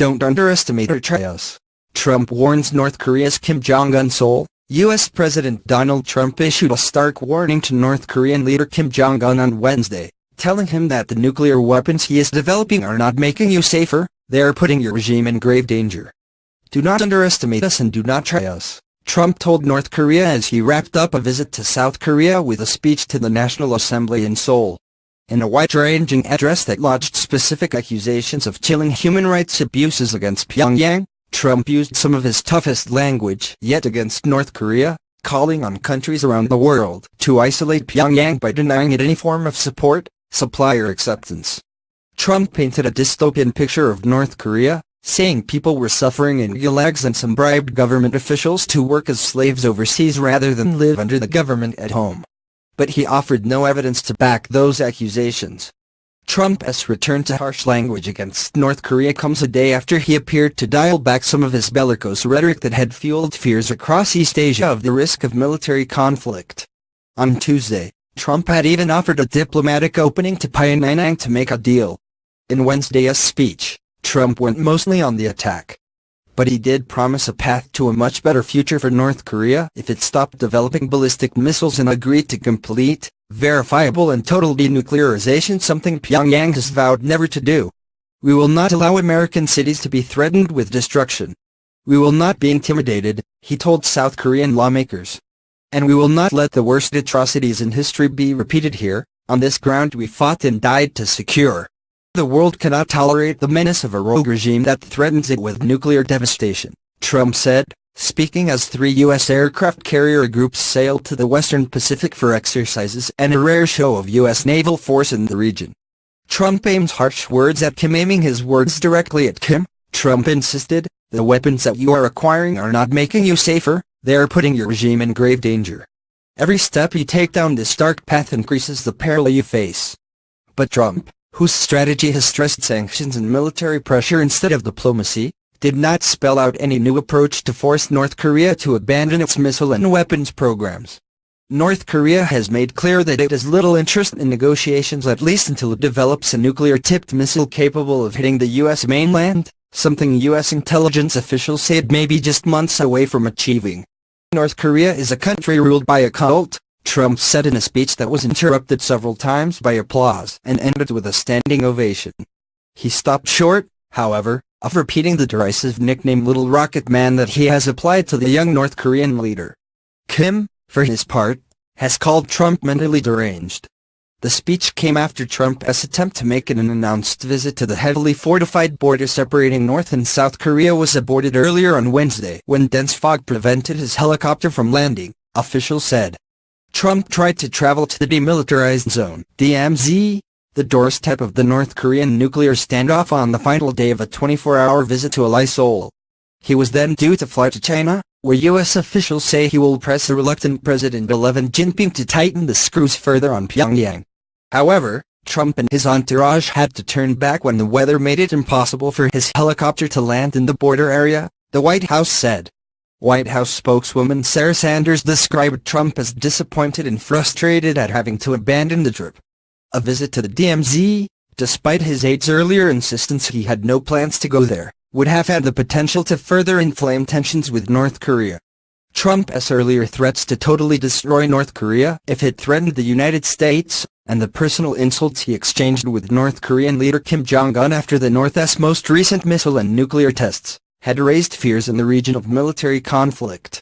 Don't underestimate or try us. Trump warns North Korea's Kim Jong-un. Seoul, U.S. President Donald Trump issued a stark warning to North Korean leader Kim Jong-un on Wednesday, telling him that the nuclear weapons he is developing are not making you safer, they are putting your regime in grave danger. Do not underestimate us and do not try us, Trump told North Korea as he wrapped up a visit to South Korea with a speech to the National Assembly in Seoul. In a wide-ranging address that lodged specific accusations of chilling human rights abuses against Pyongyang, Trump used some of his toughest language yet against North Korea, calling on countries around the world to isolate Pyongyang by denying it any form of support, supply or acceptance. Trump painted a dystopian picture of North Korea, saying people were suffering in gulags and some bribed government officials to work as slaves overseas rather than live under the government at home. But he offered no evidence to back those accusations. Trump's return to harsh language against North Korea comes a day after he appeared to dial back some of his bellicose rhetoric that had fueled fears across East Asia of the risk of military conflict. On Tuesday, Trump had even offered a diplomatic opening to Pyongyang to make a deal. In Wednesday's speech, Trump went mostly on the attack. But he did promise a path to a much better future for North Korea if it stopped developing ballistic missiles and agreed to complete, verifiable and total denuclearization, something Pyongyang has vowed never to do. We will not allow American cities to be threatened with destruction. We will not be intimidated, he told South Korean lawmakers. And we will not let the worst atrocities in history be repeated here. On this ground we fought and died to secure. The world cannot tolerate the menace of a rogue regime that threatens it with nuclear devastation, Trump said, speaking as 3 U.S. aircraft carrier groups sailed to the Western Pacific for exercises and a rare show of U.S. naval force in the region. Trump aimed harsh words at Kim. Aiming his words directly at Kim, Trump insisted, the weapons that you are acquiring are not making you safer, they are putting your regime in grave danger. Every step you take down this dark path increases the peril you face. But Trump, whose strategy has stressed sanctions and military pressure instead of diplomacy, did not spell out any new approach to force North Korea to abandon its missile and weapons programs. North Korea has made clear that it has little interest in negotiations, at least until it develops a nuclear-tipped missile capable of hitting the U.S. mainland, something U.S. intelligence officials say it may be just months away from achieving. North Korea is a country ruled by a cult, Trump said in a speech that was interrupted several times by applause and ended with a standing ovation. He stopped short, however, of repeating the derisive nickname Little Rocket Man that he has applied to the young North Korean leader. Kim, for his part, has called Trump mentally deranged. The speech came after Trump's attempt to make an unannounced visit to the heavily fortified border separating North and South Korea was aborted earlier on Wednesday when dense fog prevented his helicopter from landing, officials said. Trump tried to travel to the Demilitarized Zone, DMZ, the doorstep of the North Korean nuclear standoff on the final day of a 24-hour visit to Alai Seoul. He was then due to fly to China, where U.S. officials say he will press the reluctant President Xi Jinping to tighten the screws further on Pyongyang. However, Trump and his entourage had to turn back when the weather made it impossible for his helicopter to land in the border area, the White House said. White House spokeswoman Sarah Sanders described Trump as disappointed and frustrated at having to abandon the trip. A visit to the DMZ, despite his aide's earlier insistence he had no plans to go there, would have had the potential to further inflame tensions with North Korea. Trump's earlier threats to totally destroy North Korea if it threatened the United States, and the personal insults he exchanged with North Korean leader Kim Jong-un after the North's most recent missile and nuclear tests, had raised fears in the region of military conflict.